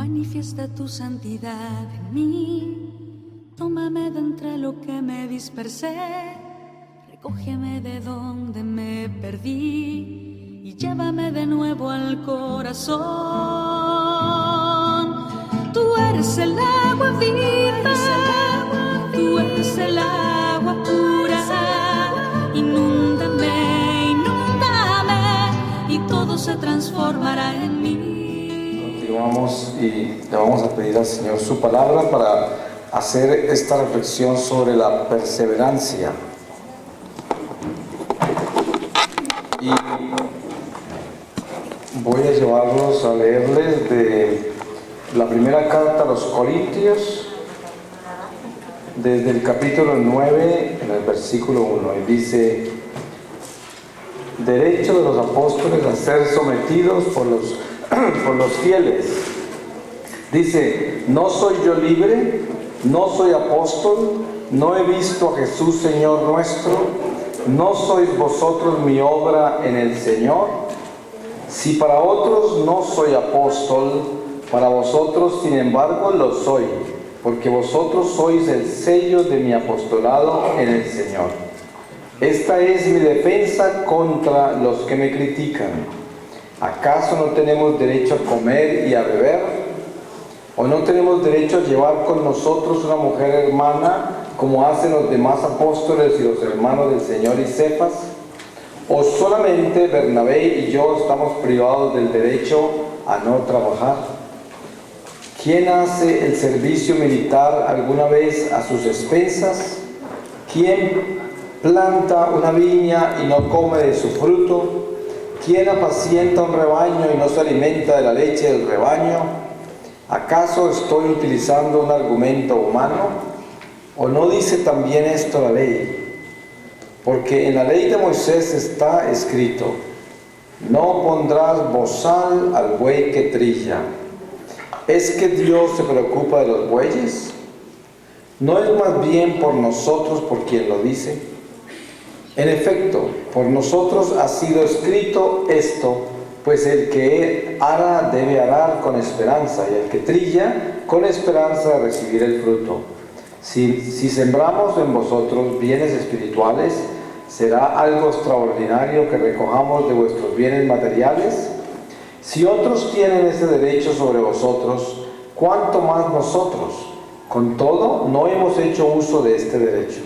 Manifiesta tu santidad en mí, tómame de entre lo que me dispersé, recógeme de donde me perdí y llévame de nuevo al corazón. Tú eres el agua viva, tú eres el agua pura, inúndame, inúndame y todo se transformará en mí. Continuamos y le vamos a pedir al Señor su palabra para hacer esta reflexión sobre la perseverancia. Y voy a llevarlos a leerles de la primera carta a los Corintios, desde el capítulo 9, en el versículo 1, y dice: derecho de los apóstoles a ser sometidos por los fieles. Dice: no soy yo libre, no soy apóstol, no he visto a Jesús Señor nuestro, no sois vosotros mi obra en el Señor. Si para otros no soy apóstol, para vosotros sin embargo lo soy, porque vosotros sois el sello de mi apostolado en el Señor. Esta es mi defensa contra los que me critican. ¿Acaso no tenemos derecho a comer y a beber? ¿O no tenemos derecho a llevar con nosotros una mujer hermana, como hacen los demás apóstoles y los hermanos del Señor y Cefas? ¿O solamente Bernabé y yo estamos privados del derecho a no trabajar? ¿Quién hace el servicio militar alguna vez a sus expensas? ¿Quién planta una viña y no come de su fruto? ¿Quién apacienta un rebaño y no se alimenta de la leche del rebaño? ¿Acaso estoy utilizando un argumento humano? ¿O no dice también esto la ley? Porque en la ley de Moisés está escrito: no pondrás bozal al buey que trilla. ¿Es que Dios se preocupa de los bueyes? ¿No es más bien por nosotros por quien lo dice? En efecto, por nosotros ha sido escrito esto, pues el que ara debe arar con esperanza, y el que trilla con esperanza de recibir el fruto. Si sembramos en vosotros bienes espirituales, ¿será algo extraordinario que recojamos de vuestros bienes materiales? Si otros tienen ese derecho sobre vosotros, ¿cuánto más nosotros? Con todo, no hemos hecho uso de este derecho.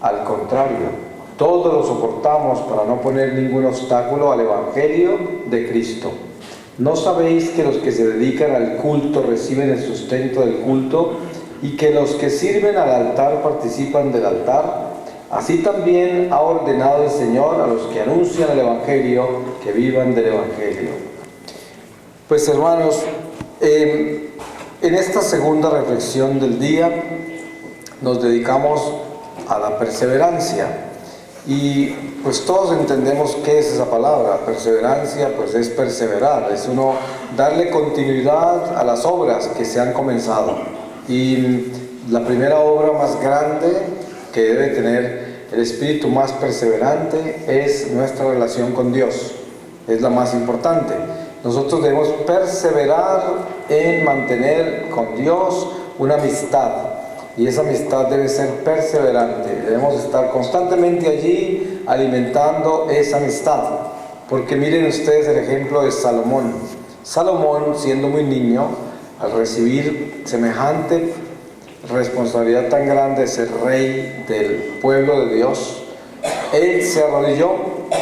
Al contrario, todo lo soportamos para no poner ningún obstáculo al Evangelio de Cristo. ¿No sabéis que los que se dedican al culto reciben el sustento del culto y que los que sirven al altar participan del altar? Así también ha ordenado el Señor a los que anuncian el Evangelio que vivan del Evangelio. Pues hermanos, en esta segunda reflexión del día nos dedicamos a la perseverancia. Y pues todos entendemos qué es esa palabra. Perseverancia pues es perseverar, es uno darle continuidad a las obras que se han comenzado. Y la primera obra más grande que debe tener el espíritu más perseverante es nuestra relación con Dios. Es la más importante. Nosotros debemos perseverar en mantener con Dios una amistad. Y esa amistad debe ser perseverante. Debemos estar constantemente allí alimentando esa amistad. Porque miren ustedes el ejemplo de Salomón. Salomón, siendo muy niño, al recibir semejante responsabilidad tan grande de ser rey del pueblo de Dios, él se arrodilló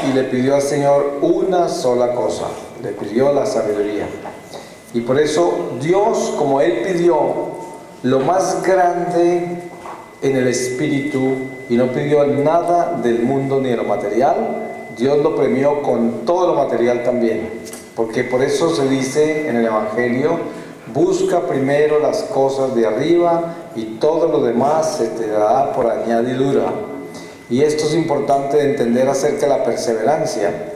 y le pidió al Señor una sola cosa. Le pidió la sabiduría. Y por eso Dios, como él pidió lo más grande en el espíritu y no pidió nada del mundo ni de lo material, Dios lo premió con todo lo material también. Porque por eso se dice en el Evangelio: busca primero las cosas de arriba y todo lo demás se te dará por añadidura. Y esto es importante de entender acerca de la perseverancia.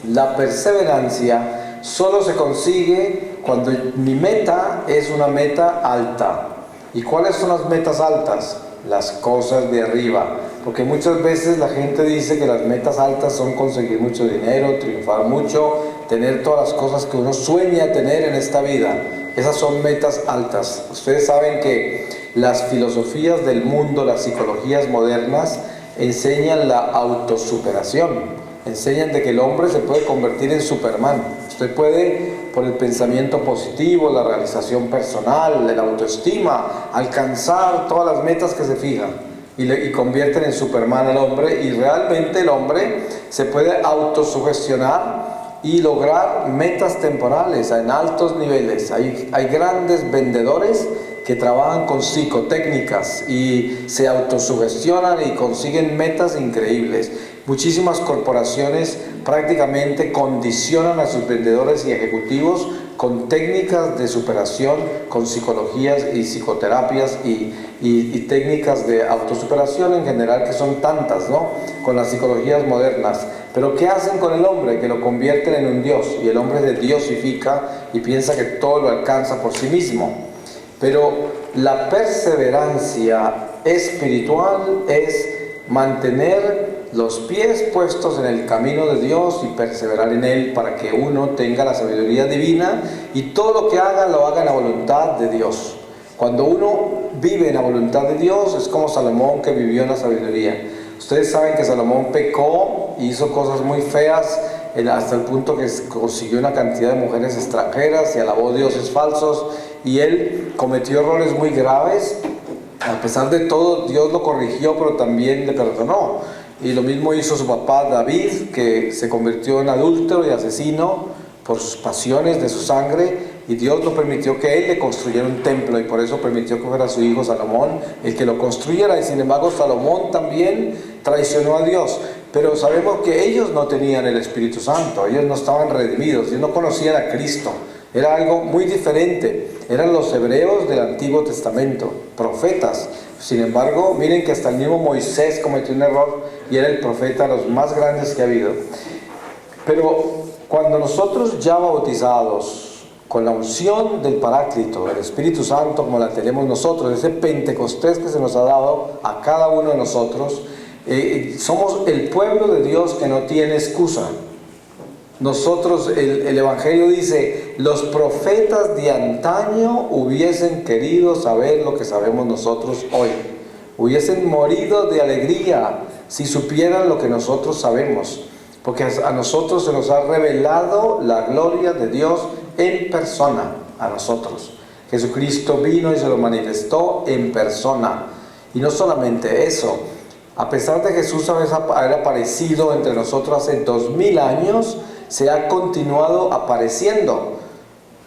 La perseverancia solo se consigue cuando mi meta es una meta alta. ¿Y cuáles son las metas altas? Las cosas de arriba. Porque muchas veces la gente dice que las metas altas son conseguir mucho dinero, triunfar mucho, tener todas las cosas que uno sueña tener en esta vida. Esas son metas altas. Ustedes saben que las filosofías del mundo, las psicologías modernas, enseñan la autosuperación. Enseñan de que el hombre se puede convertir en Superman. Usted puede, por el pensamiento positivo, la realización personal, la autoestima, alcanzar todas las metas que se fijan y convierten en Superman al hombre, y realmente el hombre se puede autosugestionar y lograr metas temporales en altos niveles. Hay grandes vendedores que trabajan con psicotécnicas y se autosugestionan y consiguen metas increíbles. Muchísimas corporaciones prácticamente condicionan a sus vendedores y ejecutivos con técnicas de superación, con psicologías y psicoterapias y técnicas de autosuperación en general, que son tantas, ¿no? Con las psicologías modernas. Pero ¿qué hacen con el hombre? Que lo convierten en un dios, y el hombre se diosifica y piensa que todo lo alcanza por sí mismo. Pero la perseverancia espiritual es mantener los pies puestos en el camino de Dios y perseverar en Él, para que uno tenga la sabiduría divina y todo lo que haga lo haga en la voluntad de Dios. Cuando uno vive en la voluntad de Dios, es como Salomón, que vivió en la sabiduría. Ustedes saben que Salomón pecó y hizo cosas muy feas, hasta el punto que consiguió una cantidad de mujeres extranjeras y alabó dioses falsos, y él cometió errores muy graves. A pesar de todo, Dios lo corrigió, pero también le perdonó. Y lo mismo hizo su papá David, que se convirtió en adúltero y asesino por sus pasiones de su sangre, y Dios no permitió que él le construyera un templo, y por eso permitió que fuera su hijo Salomón el que lo construyera. Y sin embargo, Salomón también traicionó a Dios. Pero sabemos que ellos no tenían el Espíritu Santo, ellos no estaban redimidos, ellos no conocían a Cristo. Era algo muy diferente. Eran los hebreos del Antiguo Testamento, profetas. Sin embargo, miren que hasta el mismo Moisés cometió un error y era el profeta de los más grandes que ha habido. Pero cuando nosotros, ya bautizados con la unción del Paráclito, del Espíritu Santo, como la tenemos nosotros, ese Pentecostés que se nos ha dado a cada uno de nosotros, somos el pueblo de Dios que no tiene excusa. Nosotros, el Evangelio dice, los profetas de antaño hubiesen querido saber lo que sabemos nosotros hoy. Hubiesen morido de alegría si supieran lo que nosotros sabemos. Porque a nosotros se nos ha revelado la gloria de Dios en persona, a nosotros. Jesucristo vino y se lo manifestó en persona. Y no solamente eso, a pesar de Jesús haber aparecido entre nosotros hace 2000 años, se ha continuado apareciendo.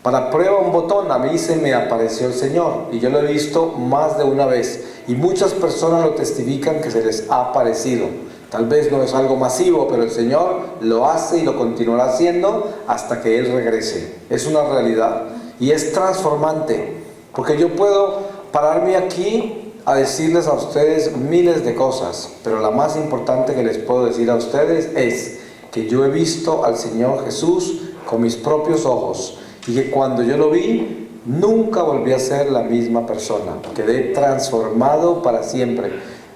Para prueba un botón, a mí se me apareció el Señor, y yo lo he visto más de una vez, y muchas personas lo testifican que se les ha aparecido. Tal vez no es algo masivo, pero el Señor lo hace y lo continuará haciendo hasta que Él regrese. Es una realidad y es transformante, porque yo puedo pararme aquí a decirles a ustedes miles de cosas, pero la más importante que les puedo decir a ustedes es que yo he visto al Señor Jesús con mis propios ojos, y que cuando yo lo vi, nunca volví a ser la misma persona. Quedé transformado para siempre.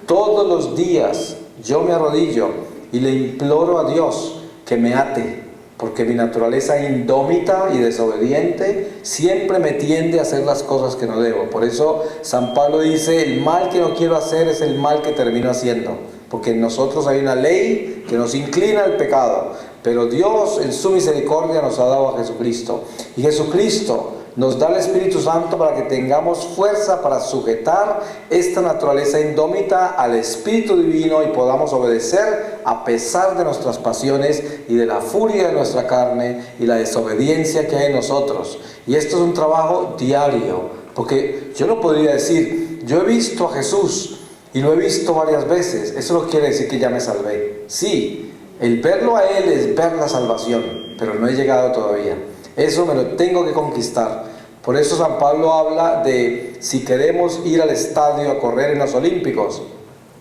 Todos los días yo me arrodillo y le imploro a Dios que me ate, porque mi naturaleza indómita y desobediente siempre me tiende a hacer las cosas que no debo. Por eso San Pablo dice, el mal que no quiero hacer es el mal que termino haciendo, porque en nosotros hay una ley que nos inclina al pecado, pero Dios en su misericordia nos ha dado a Jesucristo, y Jesucristo nos da el Espíritu Santo para que tengamos fuerza para sujetar esta naturaleza indómita al Espíritu Divino y podamos obedecer a pesar de nuestras pasiones y de la furia de nuestra carne y la desobediencia que hay en nosotros. Y esto es un trabajo diario, porque yo no podría decir, yo he visto a Jesús y lo he visto varias veces, eso no quiere decir que ya me salvé. Sí, el verlo a Él es ver la salvación, pero no he llegado todavía. Eso me lo tengo que conquistar. Por eso San Pablo habla de, si queremos ir al estadio a correr en los Olímpicos,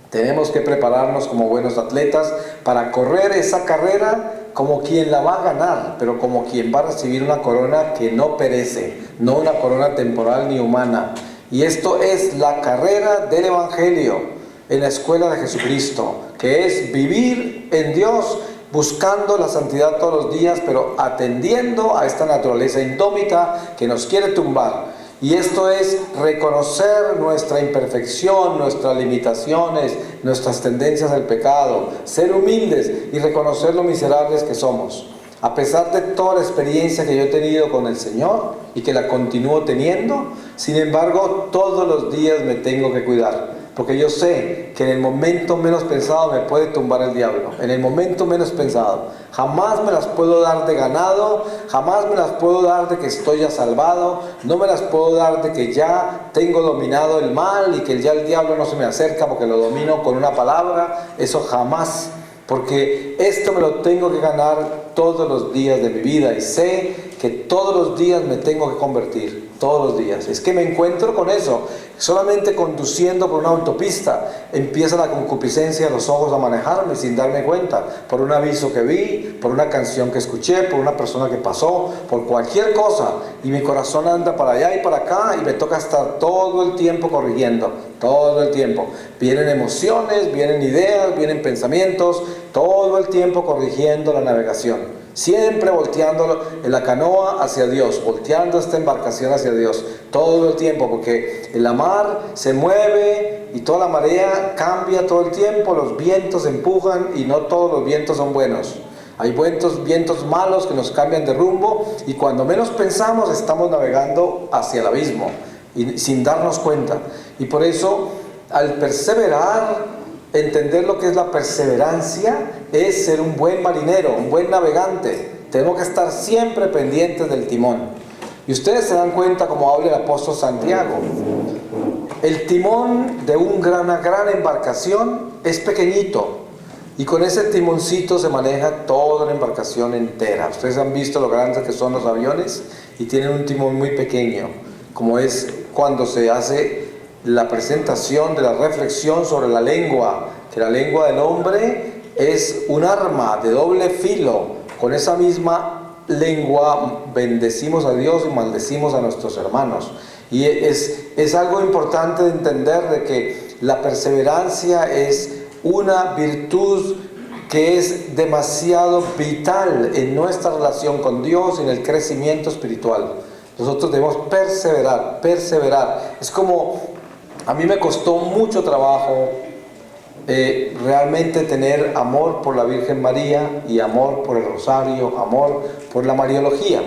tenemos que prepararnos como buenos atletas para correr esa carrera como quien la va a ganar, pero como quien va a recibir una corona que no perece, no una corona temporal ni humana. Y esto es la carrera del Evangelio en la escuela de Jesucristo, que es vivir en Dios buscando la santidad todos los días, pero atendiendo a esta naturaleza indómita que nos quiere tumbar. Y esto es reconocer nuestra imperfección, nuestras limitaciones, nuestras tendencias al pecado, ser humildes y reconocer lo miserables que somos. A pesar de toda la experiencia que yo he tenido con el Señor y que la continúo teniendo, sin embargo, todos los días me tengo que cuidar. Porque yo sé que en el momento menos pensado me puede tumbar el diablo. En el momento menos pensado. Jamás me las puedo dar de ganado. Jamás me las puedo dar de que estoy ya salvado. No me las puedo dar de que ya tengo dominado el mal y que ya el diablo no se me acerca porque lo domino con una palabra. Eso jamás. Porque esto me lo tengo que ganar todos los días de mi vida. Y sé que todos los días me tengo que convertir. Todos los días. Es que me encuentro con eso. Solamente conduciendo por una autopista empieza la concupiscencia de los ojos a manejarme sin darme cuenta. Por un aviso que vi, por una canción que escuché, por una persona que pasó, por cualquier cosa. Y mi corazón anda para allá y para acá y me toca estar todo el tiempo corrigiendo. Todo el tiempo. Vienen emociones, vienen ideas, vienen pensamientos. Todo el tiempo corrigiendo la navegación. Siempre volteando la canoa hacia Dios, volteando esta embarcación hacia Dios, todo el tiempo, porque la mar se mueve y toda la marea cambia todo el tiempo, los vientos empujan y no todos los vientos son buenos. Hay vientos malos que nos cambian de rumbo y cuando menos pensamos estamos navegando hacia el abismo y sin darnos cuenta. Y por eso, al perseverar, entender lo que es la perseverancia es ser un buen marinero, un buen navegante. Tenemos que estar siempre pendientes del timón. Y ustedes se dan cuenta como habla el apóstol Santiago. El timón de una gran embarcación es pequeñito. Y con ese timoncito se maneja toda la embarcación entera. Ustedes han visto lo grandes que son los aviones y tienen un timón muy pequeño. Como es cuando se hace la presentación de la reflexión sobre la lengua, que la lengua del hombre es un arma de doble filo. Con esa misma lengua bendecimos a Dios y maldecimos a nuestros hermanos. Y es algo importante de entender de que la perseverancia es una virtud que es demasiado vital en nuestra relación con Dios y en el crecimiento espiritual. Nosotros debemos perseverar. Es como... A mí me costó mucho trabajo realmente tener amor por la Virgen María y amor por el Rosario, amor por la Mariología.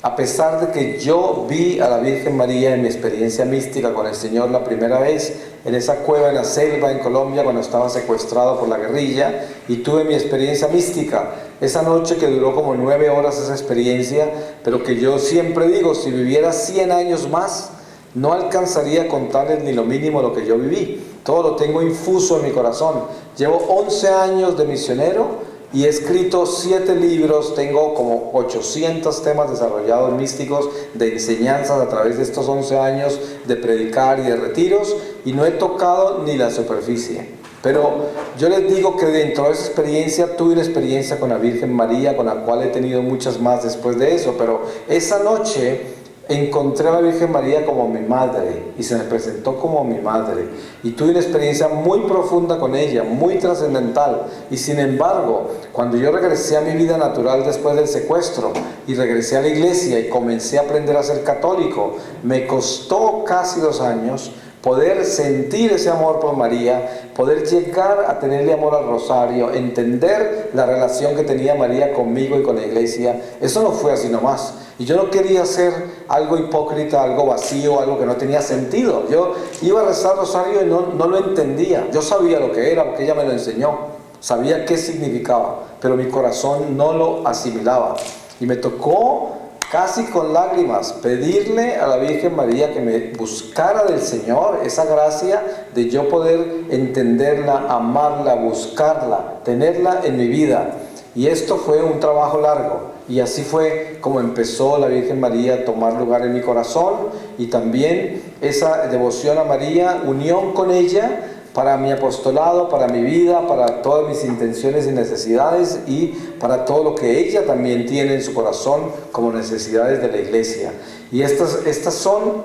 A pesar de que yo vi a la Virgen María en mi experiencia mística con el Señor la primera vez, en esa cueva en la selva en Colombia cuando estaba secuestrado por la guerrilla y tuve mi experiencia mística. Esa noche que duró como 9 horas esa experiencia, pero que yo siempre digo, si viviera 100 años más, no alcanzaría a contarles ni lo mínimo lo que yo viví. Todo lo tengo infuso en mi corazón. Llevo 11 años de misionero y he escrito 7 libros. Tengo como 800 temas desarrollados místicos de enseñanzas a través de estos 11 años de predicar y de retiros. Y no he tocado ni la superficie. Pero yo les digo que dentro de esa experiencia tuve una experiencia con la Virgen María, con la cual he tenido muchas más después de eso. Pero esa noche encontré a la Virgen María como mi madre y se me presentó como mi madre y tuve una experiencia muy profunda con ella, muy trascendental. Y sin embargo, cuando yo regresé a mi vida natural después del secuestro y regresé a la iglesia y comencé a aprender a ser católico, me costó casi 2 años poder sentir ese amor por María, poder llegar a tenerle amor al Rosario, entender la relación que tenía María conmigo y con la iglesia. Eso no fue así nomás. Y yo no quería hacer algo hipócrita, algo vacío, algo que no tenía sentido. Yo iba a rezar Rosario y no lo entendía. Yo sabía lo que era porque ella me lo enseñó. Sabía qué significaba, pero mi corazón no lo asimilaba. Y me tocó casi con lágrimas pedirle a la Virgen María que me buscara del Señor esa gracia de yo poder entenderla, amarla, buscarla, tenerla en mi vida. Y esto fue un trabajo largo. Y así fue como empezó la Virgen María a tomar lugar en mi corazón, y también esa devoción a María, unión con ella para mi apostolado, para mi vida, para todas mis intenciones y necesidades y para todo lo que ella también tiene en su corazón como necesidades de la iglesia. Y estas son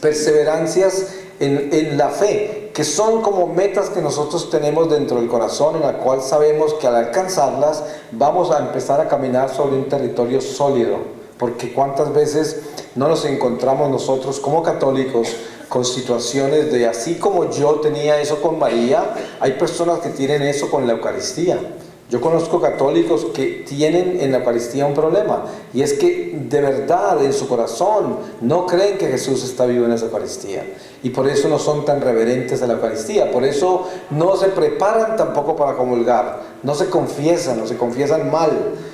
perseverancias en la fe, que son como metas que nosotros tenemos dentro del corazón, en la cual sabemos que al alcanzarlas vamos a empezar a caminar sobre un territorio sólido, porque cuántas veces no nos encontramos nosotros como católicos con situaciones de, así como yo tenía eso con María, hay personas que tienen eso con la Eucaristía. Yo conozco católicos que tienen en la Eucaristía un problema, y es que de verdad en su corazón no creen que Jesús está vivo en esa Eucaristía, y por eso no son tan reverentes a la Eucaristía, por eso no se preparan tampoco para comulgar, no se confiesan o se confiesan mal,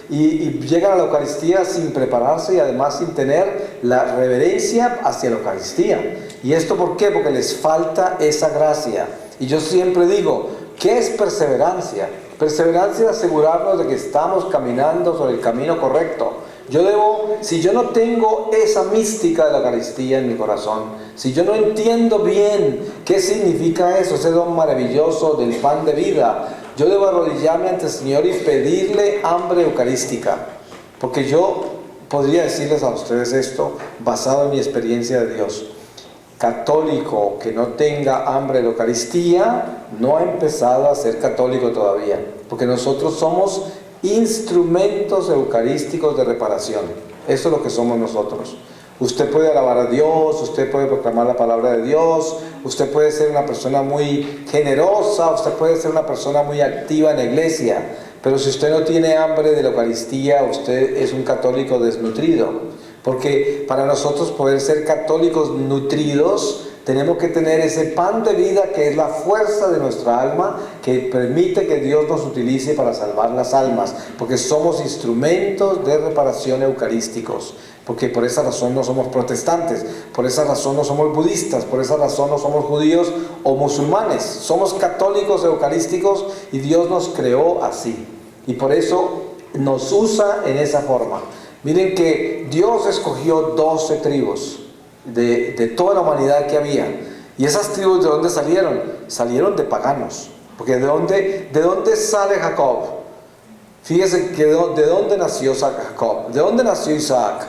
y llegan a la Eucaristía sin prepararse y además sin tener la reverencia hacia la Eucaristía. ¿Y esto por qué? Porque les falta esa gracia. Y yo siempre digo, ¿qué es perseverancia? Perseverancia es asegurarnos de que estamos caminando sobre el camino correcto. Si yo no tengo esa mística de la Eucaristía en mi corazón, si yo no entiendo bien qué significa eso, ese don maravilloso del pan de vida, yo debo arrodillarme ante el Señor y pedirle hambre eucarística. Porque yo podría decirles a ustedes esto basado en mi experiencia de Dios. Católico que no tenga hambre de la Eucaristía no ha empezado a ser católico todavía, porque nosotros somos instrumentos eucarísticos de reparación. Eso es lo que somos nosotros. Usted puede alabar a Dios, usted puede proclamar la palabra de Dios, usted puede ser una persona muy generosa, usted puede ser una persona muy activa en la iglesia, pero si usted no tiene hambre de la Eucaristía, usted es un católico desnutrido. Porque para nosotros poder ser católicos nutridos, tenemos que tener ese pan de vida que es la fuerza de nuestra alma, que permite que Dios nos utilice para salvar las almas, porque somos instrumentos de reparación eucarísticos. Porque por esa razón no somos protestantes, por esa razón no somos budistas, por esa razón no somos judíos o musulmanes. Somos católicos eucarísticos y Dios nos creó así. Y por eso nos usa en esa forma. Miren que Dios escogió 12 tribus de toda la humanidad que había. ¿Y esas tribus de dónde salieron? Salieron de paganos. Porque ¿de dónde sale Jacob? Fíjense que de dónde nació Jacob, de dónde nació Isaac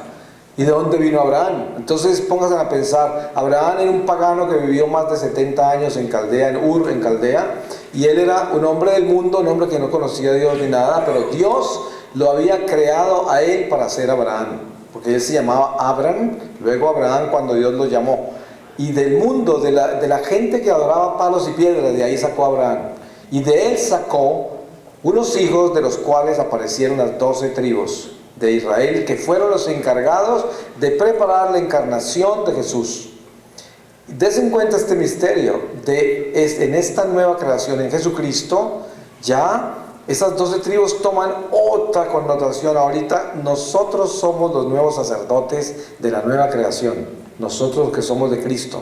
y de dónde vino Abraham. Entonces pónganse a pensar, Abraham era un pagano que vivió más de 70 años en Caldea, en Ur, en Caldea, y él era un hombre del mundo, un hombre que no conocía a Dios ni nada, pero Dios lo había creado a él para ser Abraham, porque él se llamaba Abraham, luego Abraham cuando Dios lo llamó. Y del mundo, de la gente que adoraba palos y piedras, de ahí sacó a Abraham. Y de él sacó unos hijos de los cuales aparecieron las 12 tribus de Israel, que fueron los encargados de preparar la encarnación de Jesús. Desen cuenta este misterio, en esta nueva creación en Jesucristo, ya esas 12 tribus toman otra connotación. Ahorita nosotros somos los nuevos sacerdotes de la nueva creación, nosotros que somos de Cristo.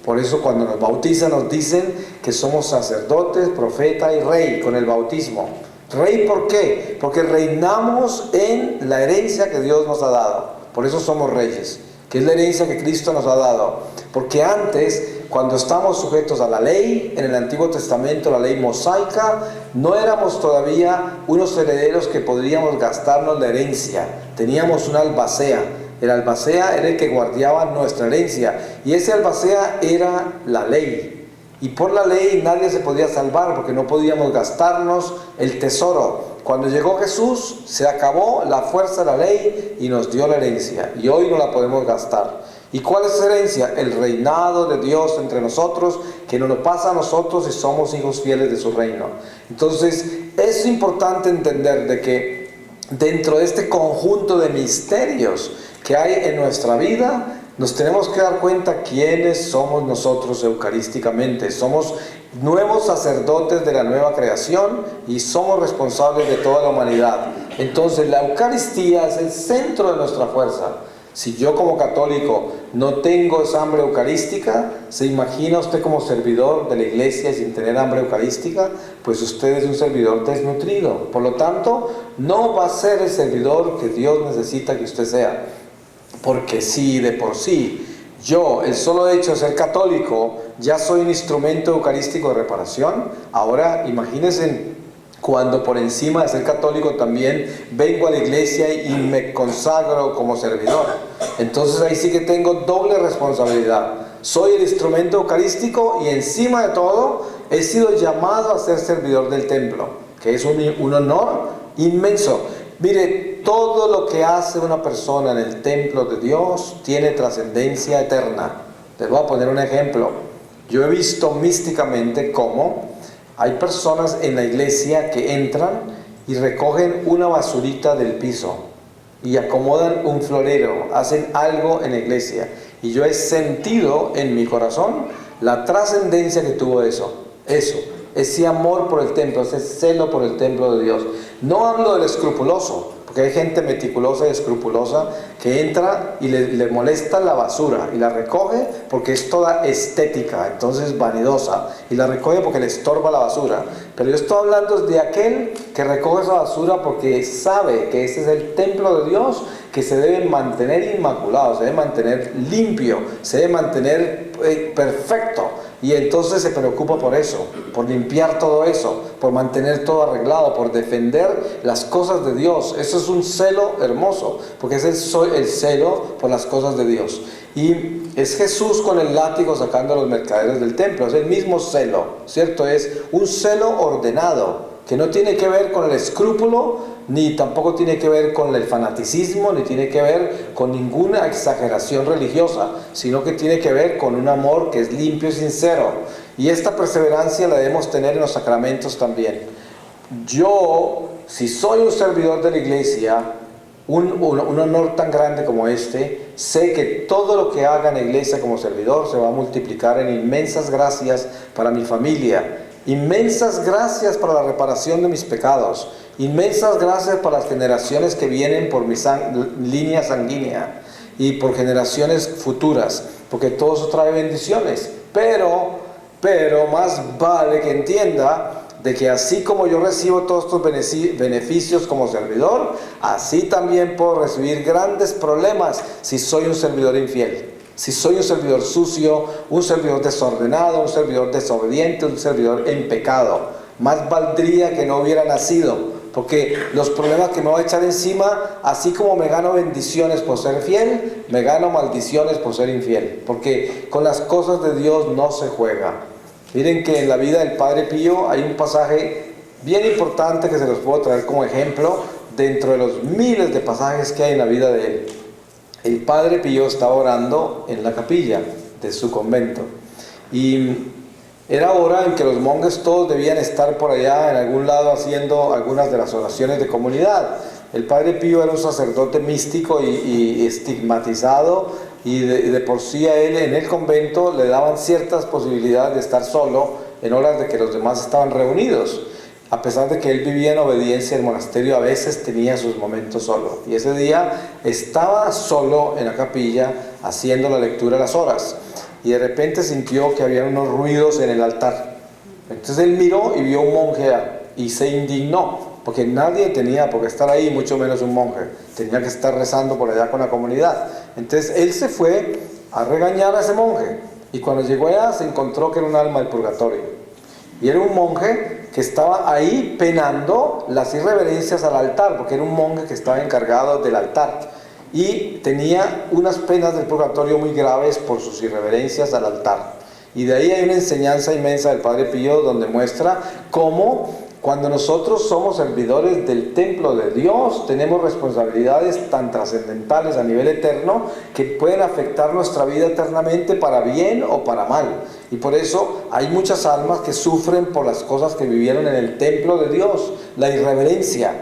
Por eso cuando nos bautizan nos dicen que somos sacerdotes, profeta y rey con el bautismo. Rey, ¿por qué? Porque reinamos en la herencia que Dios nos ha dado. Por eso somos reyes, que es la herencia que Cristo nos ha dado. Porque antes, cuando estamos sujetos a la ley, en el Antiguo Testamento, la ley mosaica, no éramos todavía unos herederos que podríamos gastarnos la herencia. Teníamos un albacea. El albacea era el que guardiaba nuestra herencia. Y ese albacea era la ley. Y por la ley nadie se podía salvar porque no podíamos gastarnos el tesoro. Cuando llegó Jesús, se acabó la fuerza de la ley y nos dio la herencia. Y hoy no la podemos gastar. ¿Y cuál es esa herencia? El reinado de Dios entre nosotros, que nos pasa a nosotros si somos hijos fieles de su reino. Entonces, es importante entender de que dentro de este conjunto de misterios que hay en nuestra vida, nos tenemos que dar cuenta quiénes somos nosotros eucarísticamente. Somos nuevos sacerdotes de la nueva creación y somos responsables de toda la humanidad. Entonces la Eucaristía es el centro de nuestra fuerza. Si yo como católico no tengo esa hambre eucarística, ¿se imagina usted como servidor de la iglesia sin tener hambre eucarística? Pues usted es un servidor desnutrido. Por lo tanto, no va a ser el servidor que Dios necesita que usted sea. Porque si de por sí yo, el solo hecho de ser católico, ya soy un instrumento eucarístico de reparación, ahora imagínense cuando por encima de ser católico también vengo a la iglesia y me consagro como servidor. Entonces ahí sí que tengo doble responsabilidad. soy el instrumento eucarístico y encima de todo he sido llamado a ser servidor del templo, que es un honor inmenso. Mire, todo lo que hace una persona en el templo de Dios tiene trascendencia eterna. Les voy a poner un ejemplo. Yo he visto místicamente cómo hay personas en la iglesia que entran y recogen una basurita del piso y acomodan un florero, hacen algo en la iglesia. Y yo he sentido en mi corazón la trascendencia que tuvo eso, ese amor por el templo, ese celo por el templo de Dios. No hablo del escrupuloso, porque hay gente meticulosa y escrupulosa que entra y le molesta la basura y la recoge porque es toda estética, entonces vanidosa, y la recoge porque le estorba la basura. Pero yo estoy hablando de aquel que recoge esa basura porque sabe que ese es el templo de Dios, que se debe mantener inmaculado, se debe mantener limpio, se debe mantener perfecto. Y entonces se preocupa por eso, por limpiar todo eso, por mantener todo arreglado, por defender las cosas de Dios. Eso es un celo hermoso, porque es el celo por las cosas de Dios. Y es Jesús con el látigo sacando a los mercaderes del templo, es el mismo celo, ¿cierto? Es un celo ordenado, que no tiene que ver con el escrúpulo, ni tampoco tiene que ver con el fanaticismo, ni tiene que ver con ninguna exageración religiosa, sino que tiene que ver con un amor que es limpio y sincero. Y esta perseverancia la debemos tener en los sacramentos también. Yo, si soy un servidor de la iglesia, un honor tan grande como este, sé que todo lo que haga en la iglesia como servidor se va a multiplicar en inmensas gracias para mi familia, inmensas gracias para la reparación de mis pecados, inmensas gracias para las generaciones que vienen por mi línea sanguínea y por generaciones futuras, porque todo eso trae bendiciones. Pero más vale que entienda de que así como yo recibo todos estos beneficios como servidor, así también puedo recibir grandes problemas si soy un servidor infiel. Si soy un servidor sucio, un servidor desordenado, un servidor desobediente, un servidor en pecado. Más valdría que no hubiera nacido, porque los problemas que me voy a echar encima, así como me gano bendiciones por ser fiel, me gano maldiciones por ser infiel, porque con las cosas de Dios no se juega. Miren que en la vida del Padre Pío hay un pasaje bien importante que se los puedo traer como ejemplo dentro de los miles de pasajes que hay en la vida de él. El Padre Pío estaba orando en la capilla de su convento y era hora en que los monjes todos debían estar por allá en algún lado haciendo algunas de las oraciones de comunidad. El Padre Pío era un sacerdote místico y estigmatizado, y de por sí a él en el convento le daban ciertas posibilidades de estar solo en horas de que los demás estaban reunidos. A pesar de que él vivía en obediencia, el monasterio a veces tenía sus momentos solo. Y ese día estaba solo en la capilla haciendo la lectura de las horas. Y de repente sintió que había unos ruidos en el altar. Entonces él miró y vio un monje y se indignó, porque nadie tenía por qué estar ahí, mucho menos un monje. Tenía que estar rezando por allá con la comunidad. Entonces él se fue a regañar a ese monje. Y cuando llegó allá se encontró que era un alma del purgatorio. Y era un monje que estaba ahí penando las irreverencias al altar, porque era un monje que estaba encargado del altar. Y tenía unas penas del purgatorio muy graves por sus irreverencias al altar. Y de ahí hay una enseñanza inmensa del Padre Pío donde muestra cómo cuando nosotros somos servidores del templo de Dios, tenemos responsabilidades tan trascendentales a nivel eterno que pueden afectar nuestra vida eternamente para bien o para mal. Y por eso hay muchas almas que sufren por las cosas que vivieron en el templo de Dios, la irreverencia.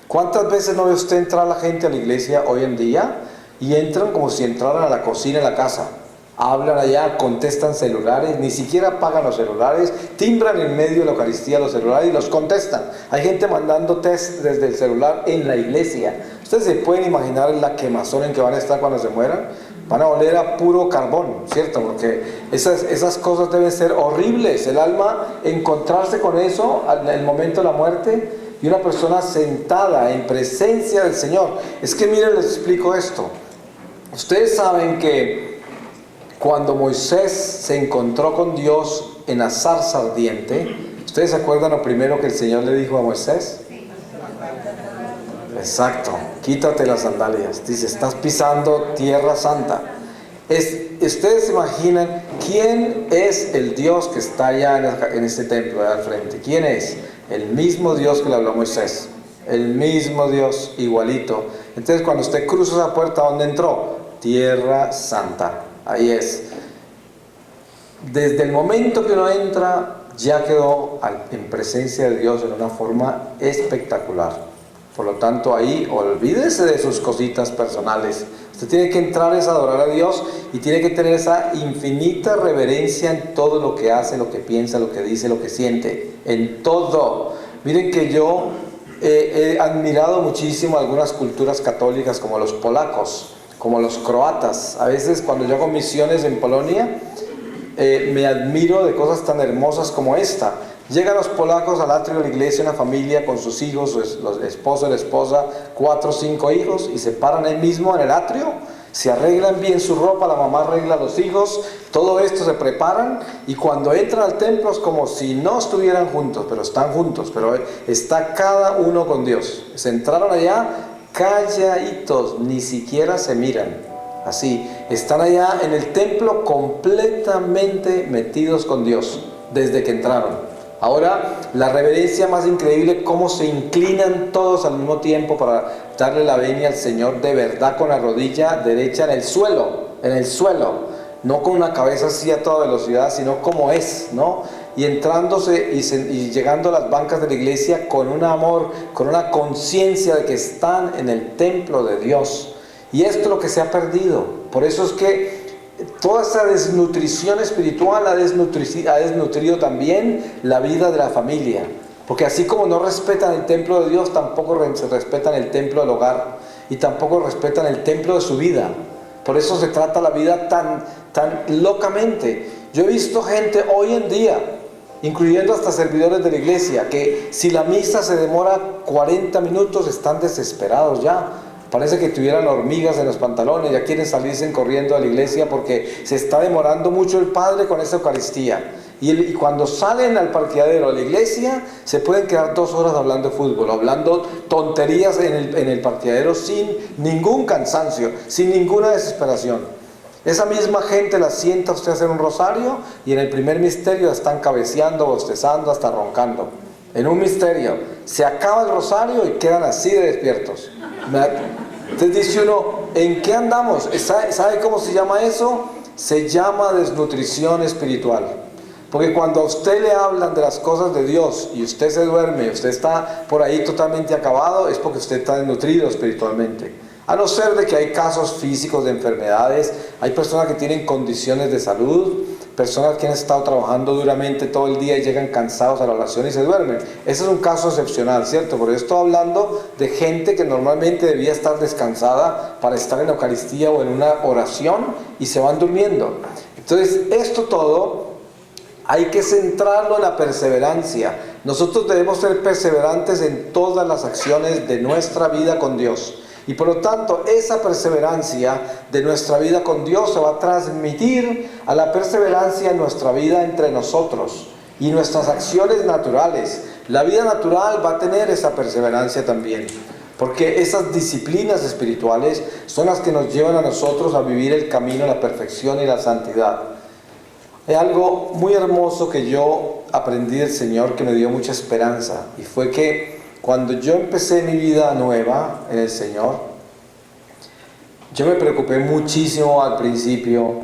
¿Cuántas veces no ve usted entrar a la gente a la iglesia hoy en día y entran como si entraran a la cocina en la casa? Hablan allá, contestan celulares, ni siquiera apagan los celulares, timbran en medio de la Eucaristía los celulares y los contestan. Hay gente mandando test desde el celular en la iglesia. ¿Ustedes se pueden imaginar la quemazón en que van a estar cuando se mueran? Van a oler a puro carbón, ¿cierto? Porque esas cosas deben ser horribles. El alma, encontrarse con eso en el momento de la muerte, y una persona sentada en presencia del Señor. Es que miren, les explico esto. Ustedes saben que cuando Moisés se encontró con Dios en la zarza ardiente, ¿ustedes se acuerdan lo primero que el Señor le dijo a Moisés? Exacto, quítate las sandalias. Dice, estás pisando tierra santa. Ustedes se imaginan quién es el Dios que está allá en este templo al frente. ¿Quién es? El mismo Dios que le habló a Moisés. El mismo Dios, igualito. Entonces cuando usted cruza esa puerta, ¿dónde entró? Tierra Santa. Ahí es. Desde el momento que uno entra, ya quedó en presencia de Dios en una forma espectacular. Por lo tanto, ahí olvídese de sus cositas personales. Usted tiene que entrar es adorar a Dios y tiene que tener esa infinita reverencia en todo lo que hace, lo que piensa, lo que dice, lo que siente. En todo. Miren que yo he admirado muchísimo algunas culturas católicas como los polacos, como los croatas. A veces cuando yo hago misiones en Polonia, me admiro de cosas tan hermosas como esta. Llegan los polacos al atrio de la iglesia, una familia con sus hijos, los esposo y la esposa, 4 o 5 hijos, y se paran ahí mismo en el atrio, se arreglan bien su ropa, la mamá arregla a los hijos, todo esto se preparan, y cuando entran al templo es como si no estuvieran juntos, pero están juntos, pero está cada uno con Dios. Se entraron allá calladitos, ni siquiera se miran. Así, están allá en el templo completamente metidos con Dios, desde que entraron. Ahora, la reverencia más increíble, cómo se inclinan todos al mismo tiempo para darle la venia al Señor de verdad con la rodilla derecha en el suelo, no con una cabeza así a toda velocidad, sino como es, ¿no? Y entrándose y llegando a las bancas de la iglesia con un amor, con una conciencia de que están en el templo de Dios. Y esto es lo que se ha perdido. Por eso es que toda esa desnutrición espiritual ha desnutrido también la vida de la familia. Porque así como no respetan el templo de Dios, tampoco se respetan el templo del hogar. Y tampoco respetan el templo de su vida. Por eso se trata la vida tan locamente. Yo he visto gente hoy en día, incluyendo hasta servidores de la iglesia, que si la misa se demora 40 minutos están desesperados ya. Parece que tuvieran hormigas en los pantalones, ya quieren salirse corriendo a la iglesia porque se está demorando mucho el Padre con esa Eucaristía. Y cuando salen al parqueadero de la iglesia, se pueden quedar 2 horas hablando de fútbol, hablando tonterías en el parqueadero sin ningún cansancio, sin ninguna desesperación. Esa misma gente la sienta usted a hacer un rosario y en el primer misterio están cabeceando, bostezando, hasta roncando. En un misterio, se acaba el rosario y quedan así de despiertos. Entonces dice uno, ¿en qué andamos? ¿Sabe cómo se llama eso? Se llama desnutrición espiritual. Porque cuando a usted le hablan de las cosas de Dios y usted se duerme, usted está por ahí totalmente acabado, es porque usted está desnutrido espiritualmente. A no ser de que hay casos físicos de enfermedades, hay personas que tienen condiciones de salud, personas que han estado trabajando duramente todo el día y llegan cansados a la oración y se duermen. Ese es un caso excepcional, ¿cierto? Porque yo estoy hablando de gente que normalmente debía estar descansada para estar en la Eucaristía o en una oración y se van durmiendo. Entonces, esto todo hay que centrarlo en la perseverancia. Nosotros debemos ser perseverantes en todas las acciones de nuestra vida con Dios. Y por lo tanto, esa perseverancia de nuestra vida con Dios se va a transmitir a la perseverancia en nuestra vida entre nosotros y nuestras acciones naturales. La vida natural va a tener esa perseverancia también, porque esas disciplinas espirituales son las que nos llevan a nosotros a vivir el camino de la perfección y la santidad. Hay algo muy hermoso que yo aprendí del Señor que me dio mucha esperanza, y fue que cuando yo empecé mi vida nueva en el Señor, yo me preocupé muchísimo al principio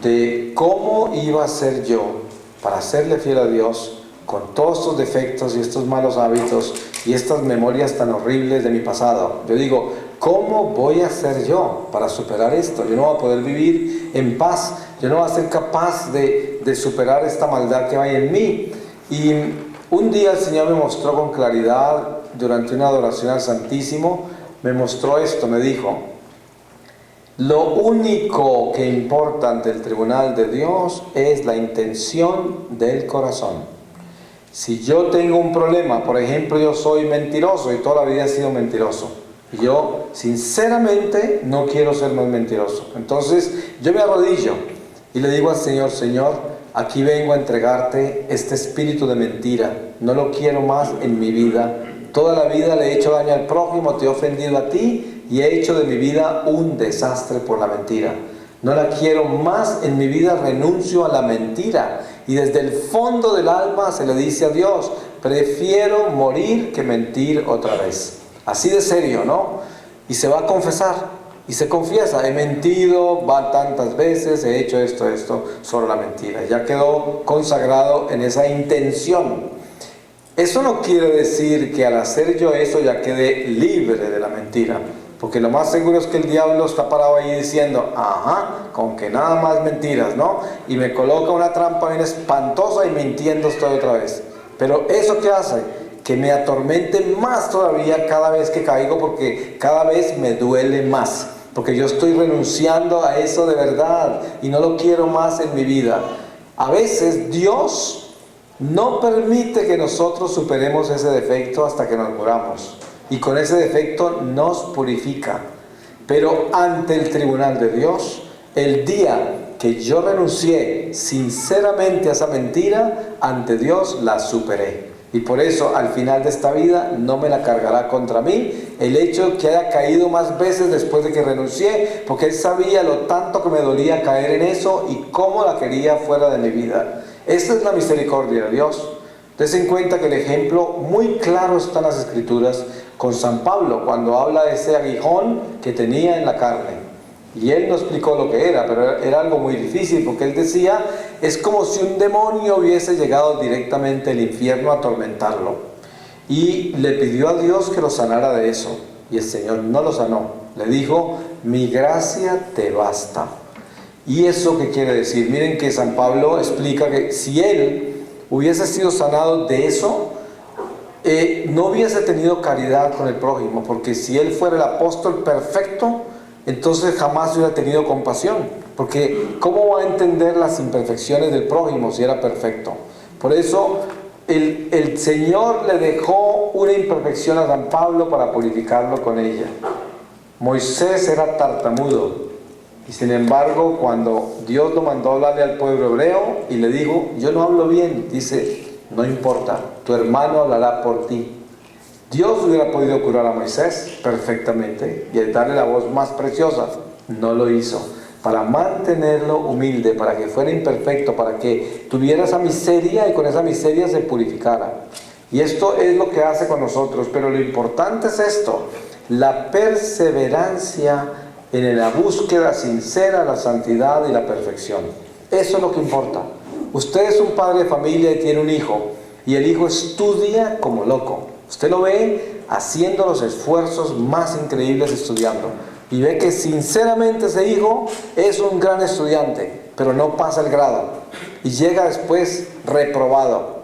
de cómo iba a ser yo para serle fiel a Dios con todos estos defectos y estos malos hábitos y estas memorias tan horribles de mi pasado. Yo digo, ¿cómo voy a ser yo para superar esto? Yo no voy a poder vivir en paz, yo no voy a ser capaz de superar esta maldad que hay en mí. Y un día el Señor me mostró con claridad, durante una adoración al Santísimo, me mostró esto, me dijo: lo único que importa ante el tribunal de Dios es la intención del corazón. Si yo tengo un problema, por ejemplo, yo soy mentiroso y toda la vida he sido mentiroso, y yo sinceramente no quiero ser más mentiroso, entonces yo me arrodillo y le digo al Señor: Señor, aquí vengo a entregarte este espíritu de mentira, no lo quiero más en mi vida. Toda la vida le he hecho daño al prójimo, te he ofendido a ti y he hecho de mi vida un desastre por la mentira. No la quiero más en mi vida, renuncio a la mentira. Y desde el fondo del alma se le dice a Dios, prefiero morir que mentir otra vez. Así de serio, ¿no? Y se va a confesar. Y se confiesa, he mentido, va tantas veces, he hecho esto, sobre la mentira. Ya quedó consagrado en esa intención. Eso no quiere decir que al hacer yo eso ya quede libre de la mentira. Porque lo más seguro es que el diablo está parado ahí diciendo, ajá, con que nada más mentiras, ¿no? Y me coloca una trampa bien espantosa y mintiendo estoy otra vez. Pero ¿eso qué hace? Que me atormente más todavía cada vez que caigo, porque cada vez me duele más. Porque yo estoy renunciando a eso de verdad y no lo quiero más en mi vida. A veces Dios no permite que nosotros superemos ese defecto hasta que nos muramos. Y con ese defecto nos purifica. Pero ante el tribunal de Dios, el día que yo renuncié sinceramente a esa mentira, ante Dios la superé. Y por eso al final de esta vida no me la cargará contra mí el hecho que haya caído más veces después de que renuncié, porque Él sabía lo tanto que me dolía caer en eso y cómo la quería fuera de mi vida. Esta es la misericordia de Dios. Dense en cuenta que el ejemplo muy claro está en las Escrituras con San Pablo, cuando habla de ese aguijón que tenía en la carne. Y él no explicó lo que era, pero era algo muy difícil, porque él decía, es como si un demonio hubiese llegado directamente al infierno a atormentarlo. Y le pidió a Dios que lo sanara de eso. Y el Señor no lo sanó. Le dijo, mi gracia te basta. ¿Y eso qué quiere decir? Miren que San Pablo explica que si él hubiese sido sanado de eso, no hubiese tenido caridad con el prójimo, porque si él fuera el apóstol perfecto, entonces jamás hubiera tenido compasión, porque ¿cómo va a entender las imperfecciones del prójimo si era perfecto? Por eso el Señor le dejó una imperfección a San Pablo para purificarlo con ella. Moisés era tartamudo, y sin embargo cuando Dios lo mandó a hablarle al pueblo hebreo y le dijo, yo no hablo bien, dice, no importa, tu hermano hablará por ti. Dios hubiera podido curar a Moisés perfectamente y darle la voz más preciosa. No lo hizo. Para mantenerlo humilde, para que fuera imperfecto, para que tuviera esa miseria y con esa miseria se purificara. Y esto es lo que hace con nosotros. Pero lo importante es esto, la perseverancia en la búsqueda sincera de la santidad y la perfección. Eso es lo que importa. Usted es un padre de familia y tiene un hijo, y el hijo estudia como loco. Usted lo ve haciendo los esfuerzos más increíbles estudiando. Y ve que sinceramente ese hijo es un gran estudiante, pero no pasa el grado. Y llega después reprobado.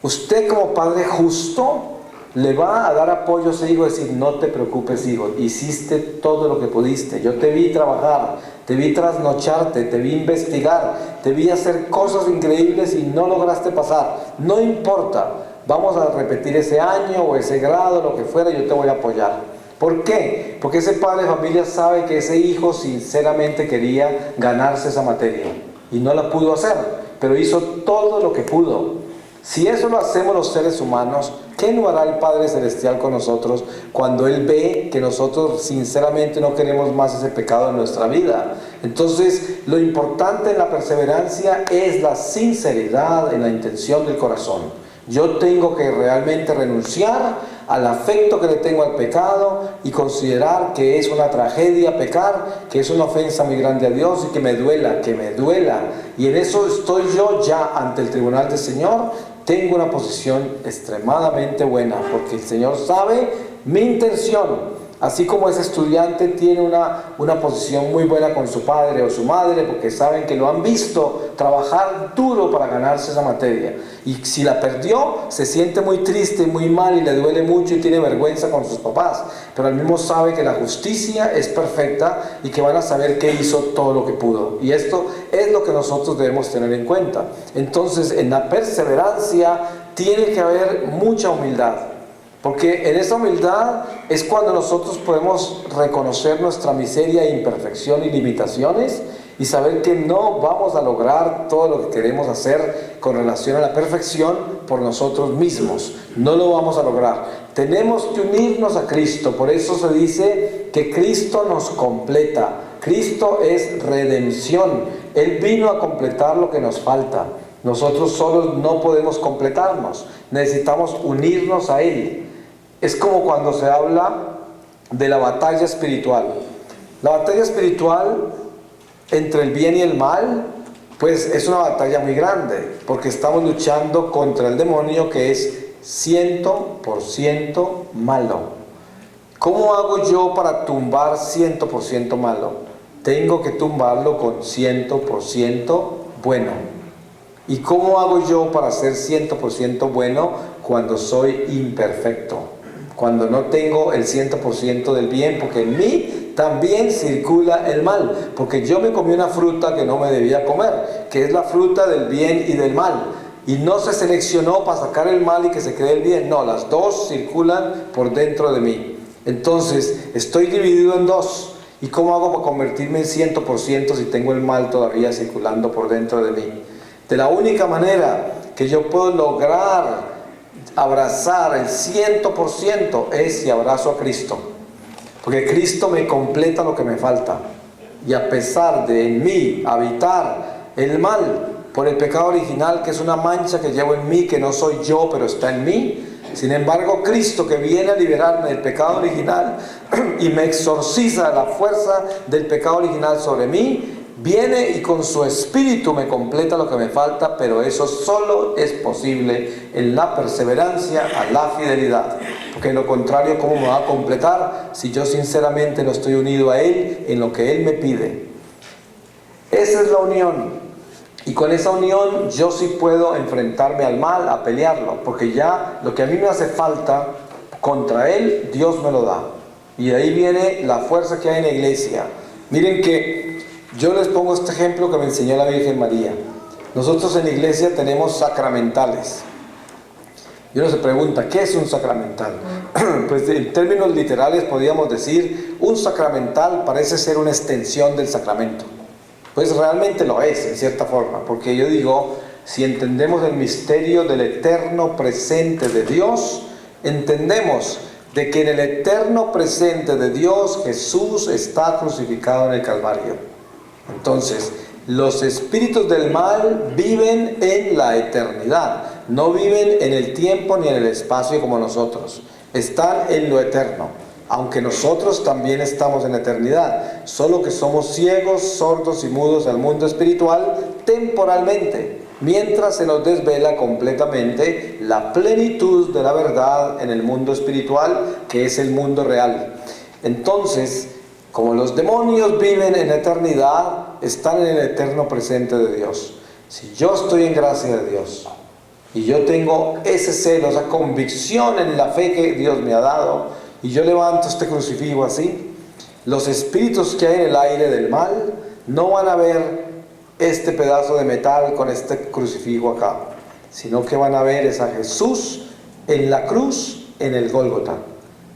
Usted como padre justo le va a dar apoyo a ese hijo, decir, no te preocupes hijo, hiciste todo lo que pudiste. Yo te vi trabajar, te vi trasnocharte, te vi investigar, te vi hacer cosas increíbles y no lograste pasar. No importa. Vamos a repetir ese año o ese grado, lo que fuera, yo te voy a apoyar. ¿Por qué? Porque ese padre de familia sabe que ese hijo sinceramente quería ganarse esa materia y no la pudo hacer, pero hizo todo lo que pudo. Si eso lo hacemos los seres humanos, ¿qué no hará el Padre Celestial con nosotros cuando Él ve que nosotros sinceramente no queremos más ese pecado en nuestra vida? Entonces, lo importante en la perseverancia es la sinceridad en la intención del corazón. Yo tengo que realmente renunciar al afecto que le tengo al pecado y considerar que es una tragedia pecar, que es una ofensa muy grande a Dios y que me duela. Y en eso estoy yo ya ante el tribunal del Señor. Tengo una posición extremadamente buena porque el Señor sabe mi intención. Así como ese estudiante tiene una posición muy buena con su padre o su madre, porque saben que lo han visto trabajar duro para ganarse esa materia. Y si la perdió, se siente muy triste y muy mal y le duele mucho y tiene vergüenza con sus papás. Pero al mismo sabe que la justicia es perfecta y que van a saber que hizo todo lo que pudo. Y esto es lo que nosotros debemos tener en cuenta. Entonces, en la perseverancia tiene que haber mucha humildad. Porque en esa humildad es cuando nosotros podemos reconocer nuestra miseria e imperfección y limitaciones y saber que no vamos a lograr todo lo que queremos hacer con relación a la perfección por nosotros mismos. No lo vamos a lograr. Tenemos que unirnos a Cristo. Por eso se dice que Cristo nos completa. Cristo es redención. Él vino a completar lo que nos falta. Nosotros solos no podemos completarnos. Necesitamos unirnos a Él. Es como cuando se habla de la batalla espiritual. La batalla espiritual entre el bien y el mal, pues es una batalla muy grande, porque estamos luchando contra el demonio que es 100% malo. ¿Cómo hago yo para tumbar 100% malo? Tengo que tumbarlo con 100% bueno. ¿Y cómo hago yo para ser 100% bueno cuando soy imperfecto? Cuando no tengo el 100% del bien, porque en mí también circula el mal, porque yo me comí una fruta que no me debía comer, que es la fruta del bien y del mal, y no se seleccionó para sacar el mal y que se quede el bien, no, las dos circulan por dentro de mí. Entonces estoy dividido en dos. ¿Y cómo hago para convertirme en 100% si tengo el mal todavía circulando por dentro de mí? De la única manera que yo puedo lograr abrazar el 100% es si abrazo a Cristo, porque Cristo me completa lo que me falta. Y a pesar de en mí habitar el mal por el pecado original, que es una mancha que llevo en mí, que no soy yo pero está en mí, sin embargo Cristo, que viene a liberarme del pecado original y me exorciza la fuerza del pecado original sobre mí, viene y con su espíritu me completa lo que me falta, pero eso solo es posible en la perseverancia a la fidelidad. Porque de lo contrario, ¿cómo me va a completar si yo sinceramente no estoy unido a Él en lo que Él me pide? Esa es la unión. Y con esa unión yo sí puedo enfrentarme al mal, a pelearlo, porque ya lo que a mí me hace falta contra Él, Dios me lo da. Y de ahí viene la fuerza que hay en la iglesia. Miren que yo les pongo este ejemplo que me enseñó la Virgen María. Nosotros en la iglesia tenemos sacramentales. Y uno se pregunta, ¿qué es un sacramental? Pues en términos literales podríamos decir, un sacramental parece ser una extensión del sacramento. Pues realmente lo es, en cierta forma, porque yo digo, si entendemos el misterio del eterno presente de Dios, entendemos de que en el eterno presente de Dios Jesús está crucificado en el Calvario. Entonces, los espíritus del mal viven en la eternidad, no viven en el tiempo ni en el espacio como nosotros, están en lo eterno. Aunque nosotros también estamos en la eternidad, solo que somos ciegos, sordos y mudos al mundo espiritual temporalmente, mientras se nos desvela completamente la plenitud de la verdad en el mundo espiritual, que es el mundo real. Entonces, como los demonios viven en la eternidad, están en el eterno presente de Dios. Si yo estoy en gracia de Dios, y yo tengo ese celo, esa convicción en la fe que Dios me ha dado, y yo levanto este crucifijo así, los espíritus que hay en el aire del mal no van a ver este pedazo de metal con este crucifijo acá, sino que van a ver es a Jesús en la cruz, en el Gólgota,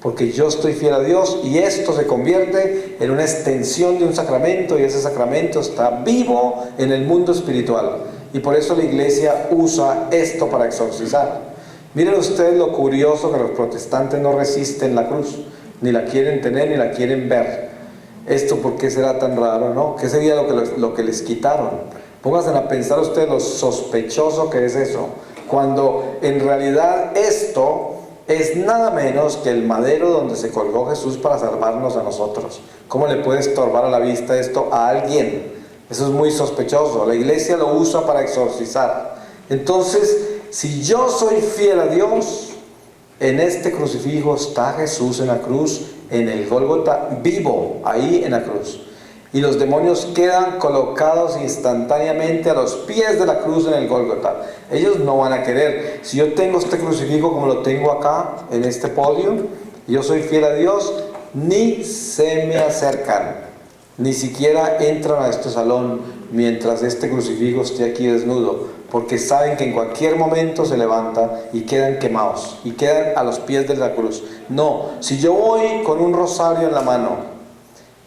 porque yo estoy fiel a Dios y esto se convierte en una extensión de un sacramento, y ese sacramento está vivo en el mundo espiritual, y por eso la iglesia usa esto para exorcizar. Miren ustedes lo curioso que los protestantes no resisten la cruz, ni la quieren tener ni la quieren ver. ¿Esto por qué será tan raro, no? ¿Qué sería lo que les quitaron? Pónganse a pensar ustedes lo sospechoso que es eso, cuando en realidad esto es nada menos que el madero donde se colgó Jesús para salvarnos a nosotros. ¿Cómo le puede estorbar a la vista esto a alguien? Eso es muy sospechoso. La iglesia lo usa para exorcizar. Entonces, si yo soy fiel a Dios, en este crucifijo está Jesús en la cruz, en el Gólgota, vivo, ahí en la cruz. Y los demonios quedan colocados instantáneamente a los pies de la cruz en el Gólgota. Ellos no van a querer. Si yo tengo este crucifijo como lo tengo acá, en este podio, y yo soy fiel a Dios, ni se me acercan, ni siquiera entran a este salón mientras este crucifijo esté aquí desnudo, porque saben que en cualquier momento se levanta y quedan quemados, y quedan a los pies de la cruz. No, si yo voy con un rosario en la mano,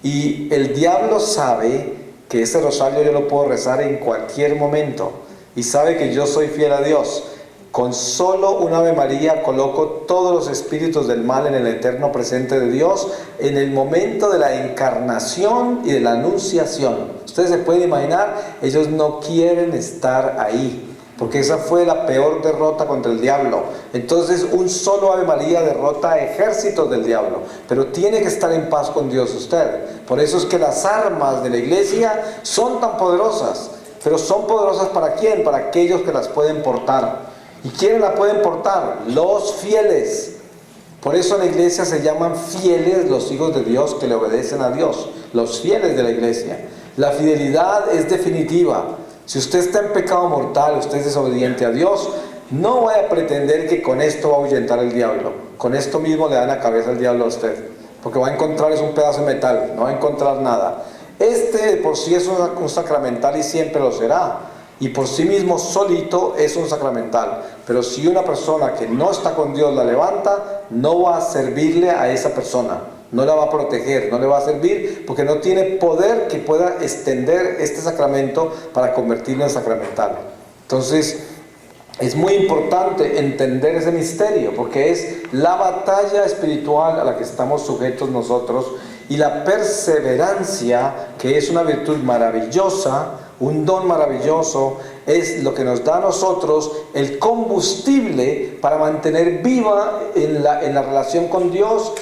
y el diablo sabe que ese rosario yo lo puedo rezar en cualquier momento, y sabe que yo soy fiel a Dios, Con solo un Ave María coloco todos los espíritus del mal en el eterno presente de Dios en el momento de la encarnación y de la anunciación. Ustedes se pueden imaginar, ellos no quieren estar ahí, porque esa fue la peor derrota contra el diablo. Entonces un solo Ave María derrota a ejércitos del diablo, pero tiene que estar en paz con Dios usted. Por eso es que las armas de la iglesia son tan poderosas, pero son poderosas ¿para quién? Para aquellos que las pueden portar. ¿Y quiénes la pueden portar? Los fieles. Por eso en la iglesia se llaman fieles los hijos de Dios que le obedecen a Dios, los fieles de la iglesia. La fidelidad es definitiva. Si usted está en pecado mortal, usted es desobediente a Dios, no vaya a pretender que con esto va a ahuyentar el diablo. Con esto mismo le dan la cabeza al diablo a usted, porque va a encontrar es un pedazo de metal, no va a encontrar nada. Este por sí es un sacramental y siempre lo será. Y por sí mismo solito es un sacramental. Pero si una persona que no está con Dios la levanta, no va a servirle a esa persona. No la va a proteger, no le va a servir, porque no tiene poder que pueda extender este sacramento para convertirlo en sacramental. Entonces, es muy importante entender ese misterio, porque es la batalla espiritual a la que estamos sujetos nosotros, y la perseverancia, que es una virtud maravillosa, un don maravilloso, es lo que nos da a nosotros el combustible para mantener viva en la relación con Dios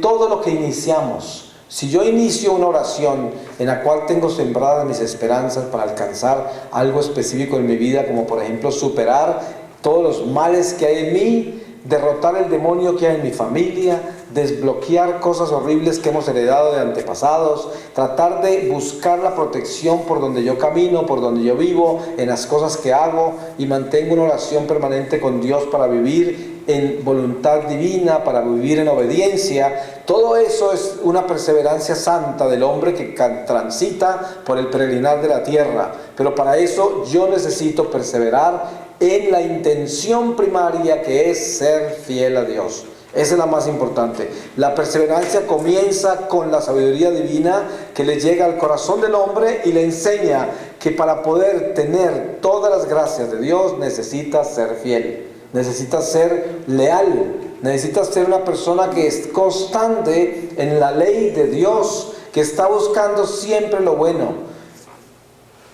todo lo que iniciamos. Si yo inicio una oración en la cual tengo sembradas mis esperanzas para alcanzar algo específico en mi vida, como por ejemplo superar todos los males que hay en mí, derrotar el demonio que hay en mi familia, desbloquear cosas horribles que hemos heredado de antepasados, tratar de buscar la protección por donde yo camino, por donde yo vivo, en las cosas que hago, y mantengo una oración permanente con Dios para vivir en voluntad divina, para vivir en obediencia. Todo eso es una perseverancia santa del hombre que transita por el peregrinar de la tierra. Pero para eso yo necesito perseverar en la intención primaria, que es ser fiel a Dios. Esa es la más importante. La perseverancia comienza con la sabiduría divina que le llega al corazón del hombre y le enseña que para poder tener todas las gracias de Dios necesitas ser fiel, necesitas ser leal, necesitas ser una persona que es constante en la ley de Dios, que está buscando siempre lo bueno.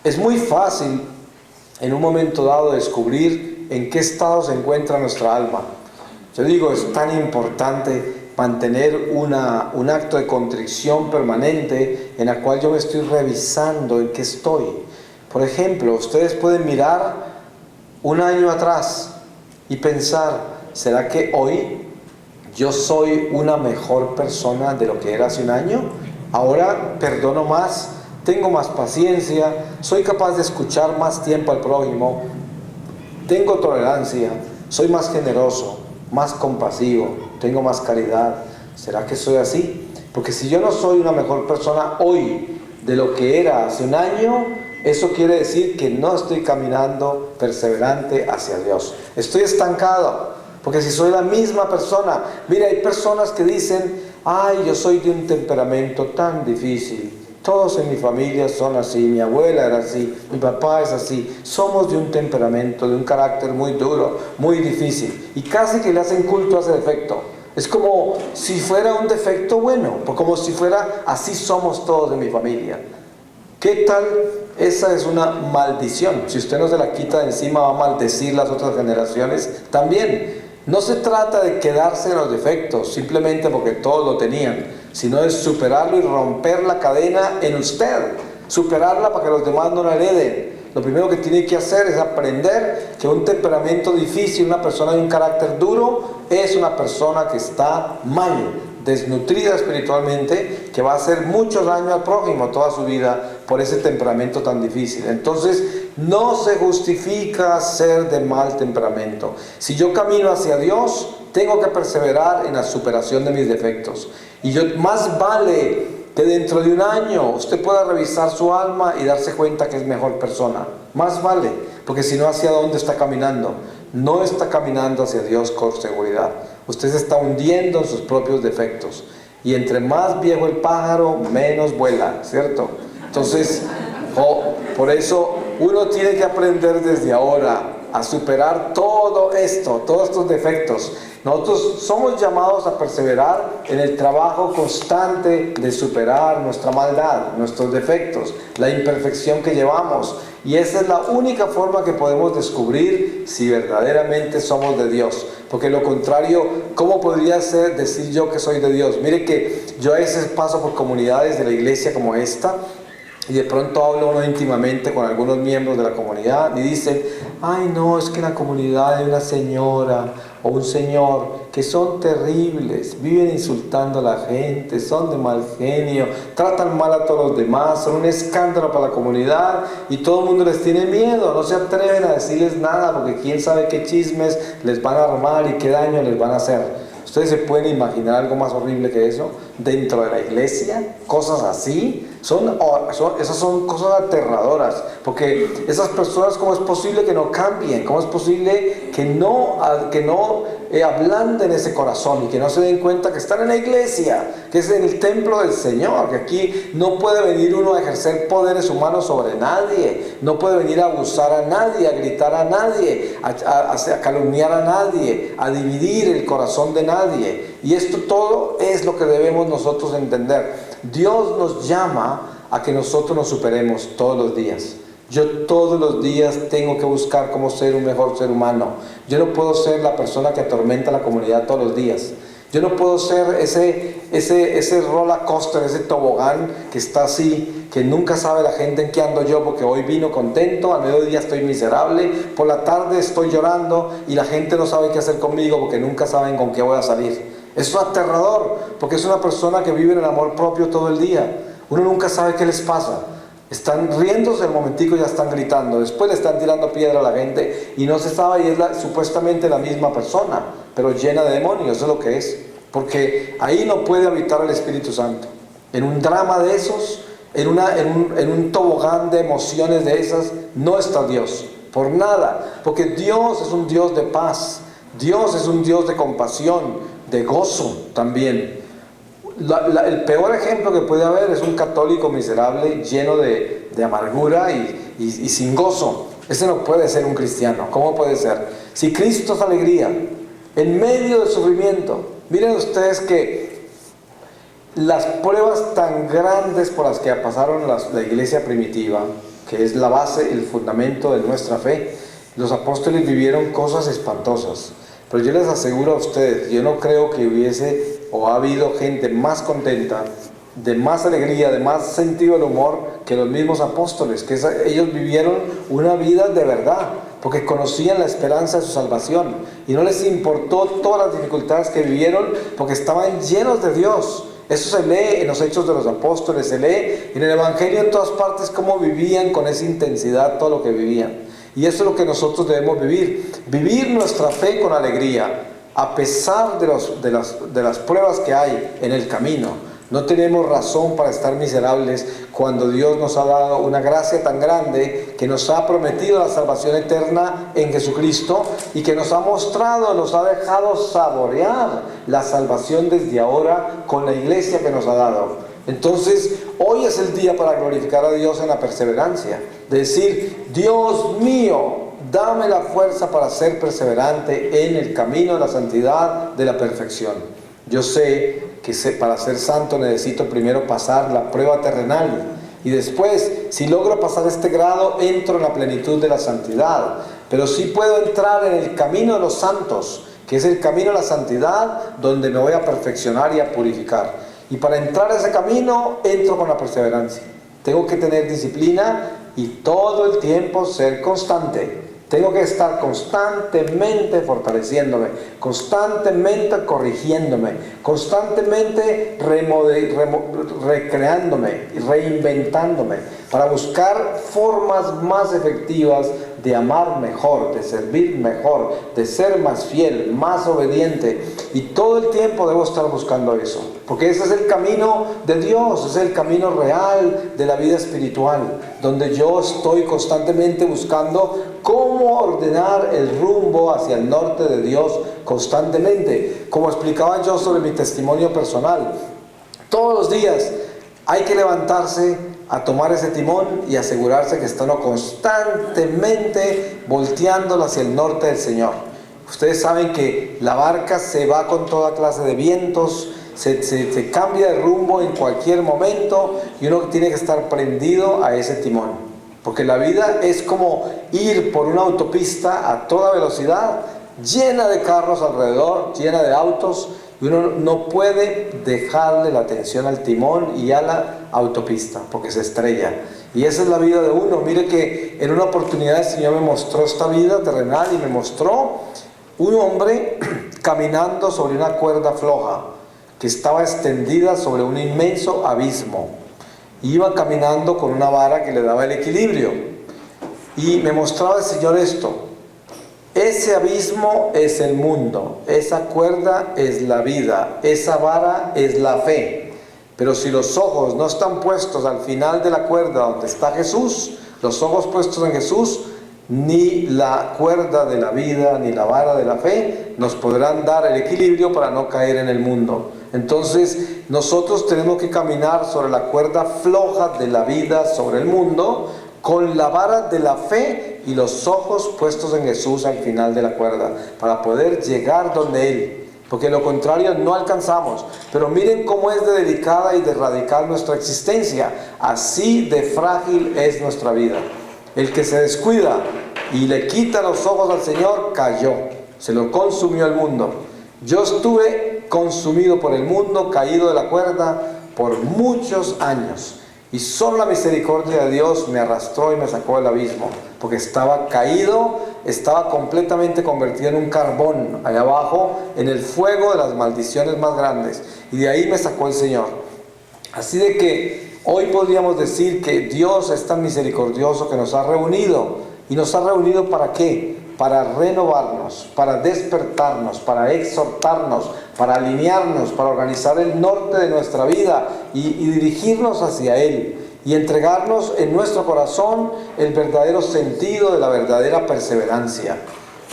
Es muy fácil en un momento dado descubrir en qué estado se encuentra nuestra alma. Yo digo, es tan importante mantener un acto de contrición permanente en la cual yo me estoy revisando en qué estoy. Por ejemplo, ustedes pueden mirar un año atrás y pensar, ¿será que hoy yo soy una mejor persona de lo que era hace un año? Ahora perdono más, tengo más paciencia, soy capaz de escuchar más tiempo al prójimo, tengo tolerancia, soy más generoso, más compasivo, tengo más caridad. ¿Será que soy así? Porque si yo no soy una mejor persona hoy de lo que era hace un año, eso quiere decir que no estoy caminando perseverante hacia Dios. Estoy estancado, porque si soy la misma persona, mira, hay personas que dicen, ay, yo soy de un temperamento tan difícil, todos en mi familia son así, mi abuela era así, mi papá es así, somos de un temperamento, de un carácter muy duro, muy difícil, y casi que le hacen culto a ese defecto. Es como si fuera un defecto bueno, como si fuera, así somos todos de mi familia. ¿Qué tal? Esa es una maldición. Si usted no se la quita de encima, va a maldecir las otras generaciones también. No se trata de quedarse en los defectos simplemente porque todos lo tenían, sino de superarlo y romper la cadena en usted, superarla para que los demás no la hereden. Lo primero que tiene que hacer es aprender que un temperamento difícil, una persona de un carácter duro, es una persona que está mal, desnutrida espiritualmente, que va a hacer mucho daño al prójimo toda su vida por ese temperamento tan difícil. Entonces, no se justifica ser de mal temperamento. Si yo camino hacia Dios, tengo que perseverar en la superación de mis defectos. Y más vale que dentro de un año usted pueda revisar su alma y darse cuenta que es mejor persona. Más vale, porque si no, ¿hacia dónde está caminando? No está caminando hacia Dios con seguridad. Usted se está hundiendo en sus propios defectos. Y entre más viejo el pájaro, menos vuela, ¿cierto? Entonces, por eso uno tiene que aprender desde ahora a superar todo esto, todos estos defectos. Nosotros somos llamados a perseverar en el trabajo constante de superar nuestra maldad, nuestros defectos, la imperfección que llevamos. Y esa es la única forma que podemos descubrir si verdaderamente somos de Dios. Porque lo contrario, ¿cómo podría ser decir yo que soy de Dios? Mire que yo a veces paso por comunidades de la iglesia como esta, y de pronto hablo uno íntimamente con algunos miembros de la comunidad y dicen: ay no, es que la comunidad hay una señora o un señor que son terribles, viven insultando a la gente, son de mal genio, tratan mal a todos los demás, son un escándalo para la comunidad y todo el mundo les tiene miedo, no se atreven a decirles nada porque quién sabe qué chismes les van a armar y qué daño les van a hacer. ¿Ustedes se pueden imaginar algo más horrible que eso? Dentro de la iglesia, cosas así, esas son cosas aterradoras, porque esas personas, ¿cómo es posible que no cambien? ¿Cómo es posible que no ablanden ese corazón y que no se den cuenta que están en la iglesia, que es en el templo del Señor, que aquí no puede venir uno a ejercer poderes humanos sobre nadie, no puede venir a abusar a nadie, a gritar a nadie, a calumniar a nadie, a dividir el corazón de nadie? Y esto todo es lo que debemos nosotros entender. Dios nos llama a que nosotros nos superemos todos los días. Yo todos los días tengo que buscar cómo ser un mejor ser humano. Yo no puedo ser la persona que atormenta a la comunidad todos los días. Yo no puedo ser ese roller coaster, ese tobogán que está así, que nunca sabe la gente en qué ando yo, porque hoy vino contento, a mediodía estoy miserable, por la tarde estoy llorando y la gente no sabe qué hacer conmigo porque nunca saben con qué voy a salir. Eso es aterrador, porque es una persona que vive en el amor propio todo el día. Uno nunca sabe qué les pasa. Están riéndose, el momentico ya están gritando, después le están tirando piedra a la gente y no se sabe, y es supuestamente la misma persona, pero llena de demonios. Eso es lo que es, porque ahí no puede habitar el Espíritu Santo. En un drama de esos, en un tobogán de emociones de esas, no está Dios, por nada, porque Dios es un Dios de paz, Dios es un Dios de compasión, de gozo también. El peor ejemplo que puede haber es un católico miserable, lleno de amargura y sin gozo. Ese no puede ser un cristiano. ¿Cómo puede ser? Si Cristo es alegría, en medio del sufrimiento. Miren ustedes que las pruebas tan grandes por las que pasaron la iglesia primitiva, que es la base, el fundamento de nuestra fe, los apóstoles vivieron cosas espantosas. Pero yo les aseguro a ustedes, yo no creo que hubiese o ha habido gente más contenta, de más alegría, de más sentido del humor que los mismos apóstoles, que ellos vivieron una vida de verdad, porque conocían la esperanza de su salvación y no les importó todas las dificultades que vivieron, porque estaban llenos de Dios. Eso se lee en los Hechos de los Apóstoles, se lee en el Evangelio en todas partes, cómo vivían con esa intensidad todo lo que vivían. Y eso es lo que nosotros debemos vivir nuestra fe con alegría, a pesar de las pruebas que hay en el camino. No tenemos razón para estar miserables cuando Dios nos ha dado una gracia tan grande, que nos ha prometido la salvación eterna en Jesucristo y que nos ha mostrado, nos ha dejado saborear la salvación desde ahora con la iglesia que nos ha dado. Entonces, hoy es el día para glorificar a Dios en la perseverancia, de decir: Dios mío, dame la fuerza para ser perseverante en el camino de la santidad, de la perfección. Yo sé que para ser santo necesito primero pasar la prueba terrenal, y después, si logro pasar este grado, entro en la plenitud de la santidad. Pero sí puedo entrar en el camino de los santos, que es el camino de la santidad, donde me voy a perfeccionar y a purificar. Y para entrar a ese camino, entro con la perseverancia. Tengo que tener disciplina y todo el tiempo ser constante. Tengo que estar constantemente fortaleciéndome, constantemente corrigiéndome, constantemente recreándome y reinventándome para buscar formas más efectivas de amar mejor, de servir mejor, de ser más fiel, más obediente. Y todo el tiempo debo estar buscando eso, porque ese es el camino de Dios, es el camino real de la vida espiritual, donde yo estoy constantemente buscando cómo ordenar el rumbo hacia el norte de Dios constantemente. Como explicaba yo sobre mi testimonio personal, todos los días hay que levantarse a tomar ese timón y asegurarse que está uno constantemente volteándolo hacia el norte del Señor. Ustedes saben que la barca se va con toda clase de vientos, se cambia de rumbo en cualquier momento y uno tiene que estar prendido a ese timón. Porque la vida es como ir por una autopista a toda velocidad, llena de carros alrededor, llena de autos, y uno no puede dejarle la atención al timón y a la autopista, porque se estrella. Y esa es la vida de uno. Mire que en una oportunidad el Señor me mostró esta vida terrenal y me mostró un hombre caminando sobre una cuerda floja que estaba extendida sobre un inmenso abismo. Iba caminando con una vara que le daba el equilibrio. Y me mostraba el Señor esto: ese abismo es el mundo, esa cuerda es la vida, esa vara es la fe. Pero si los ojos no están puestos al final de la cuerda donde está Jesús, los ojos puestos en Jesús, ni la cuerda de la vida ni la vara de la fe nos podrán dar el equilibrio para no caer en el mundo. Entonces nosotros tenemos que caminar sobre la cuerda floja de la vida, sobre el mundo, con la vara de la fe y los ojos puestos en Jesús al final de la cuerda, para poder llegar donde Él, porque de lo contrario no alcanzamos. Pero miren cómo es de delicada y de radical nuestra existencia, así de frágil es nuestra vida. El que se descuida y le quita los ojos al Señor, cayó, se lo consumió el mundo. Yo estuve consumido por el mundo, caído de la cuerda por muchos años, y solo la misericordia de Dios me arrastró y me sacó del abismo, porque estaba caído, estaba completamente convertido en un carbón allá abajo, en el fuego de las maldiciones más grandes, y de ahí me sacó el Señor. Así de que hoy podríamos decir que Dios es tan misericordioso que nos ha reunido. ¿Y nos ha reunido para qué? Para renovarnos, para despertarnos, para exhortarnos, para alinearnos, para organizar el norte de nuestra vida y dirigirnos hacia Él, y entregarnos en nuestro corazón el verdadero sentido de la verdadera perseverancia.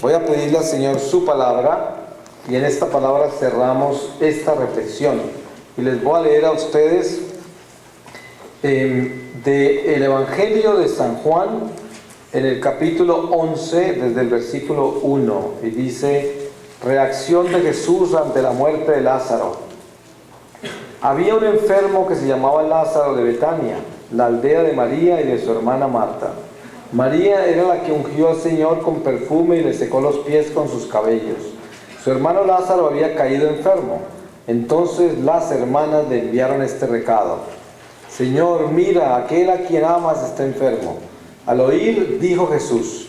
Voy a pedirle al Señor su palabra, y en esta palabra cerramos esta reflexión. Y les voy a leer a ustedes del Evangelio de San Juan, en el capítulo 11, desde el versículo 1, y dice: reacción de Jesús ante la muerte de Lázaro. Había un enfermo que se llamaba Lázaro de Betania, la aldea de María y de su hermana Marta. María era la que ungió al Señor con perfume y le secó los pies con sus cabellos. Su hermano Lázaro había caído enfermo. Entonces las hermanas le enviaron este recado: Señor, mira, aquel a quien amas está enfermo. Al oír, dijo Jesús: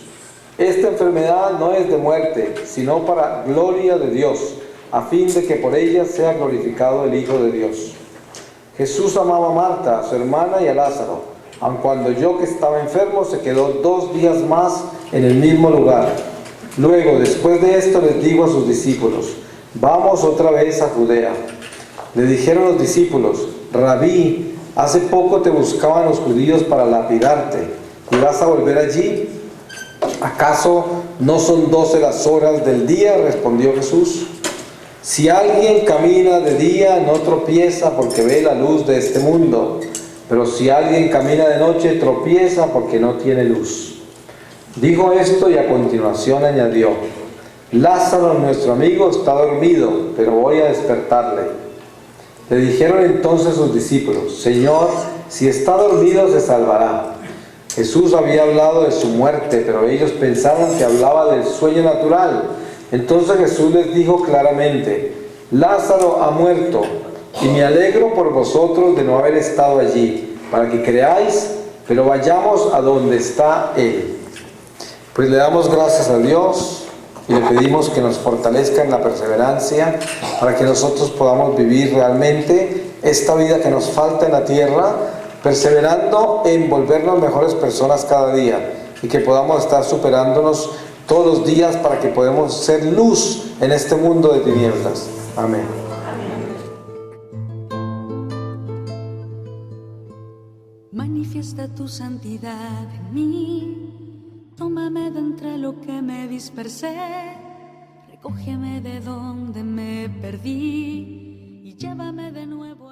esta enfermedad no es de muerte, sino para gloria de Dios, a fin de que por ella sea glorificado el Hijo de Dios. Jesús amaba a Marta, a su hermana, y a Lázaro, aun cuando yo, que estaba enfermo, se quedó 2 días más en el mismo lugar. Luego, después de esto, les digo a sus discípulos: vamos otra vez a Judea. Le dijeron los discípulos: Rabí, hace poco te buscaban los judíos para lapidarte, ¿y vas a volver allí? ¿Acaso no son 12 las horas del día? Respondió Jesús. Si alguien camina de día, no tropieza porque ve la luz de este mundo, pero si alguien camina de noche, tropieza porque no tiene luz. Dijo esto y a continuación añadió: Lázaro, nuestro amigo, está dormido, pero voy a despertarle. Le dijeron entonces sus discípulos: Señor, si está dormido se salvará. Jesús había hablado de su muerte, pero ellos pensaron que hablaba del sueño natural. Entonces Jesús les dijo claramente: Lázaro ha muerto, y me alegro por vosotros de no haber estado allí, para que creáis, pero vayamos a donde está Él. Pues le damos gracias a Dios y le pedimos que nos fortalezca en la perseverancia, para que nosotros podamos vivir realmente esta vida que nos falta en la tierra, perseverando en volvernos mejores personas cada día, y que podamos estar superándonos todos los días para que podamos ser luz en este mundo de tinieblas. Amén. Manifiesta tu santidad en mí, tómame de entre lo que me dispersé, recógeme de donde me perdí y llévame de nuevo.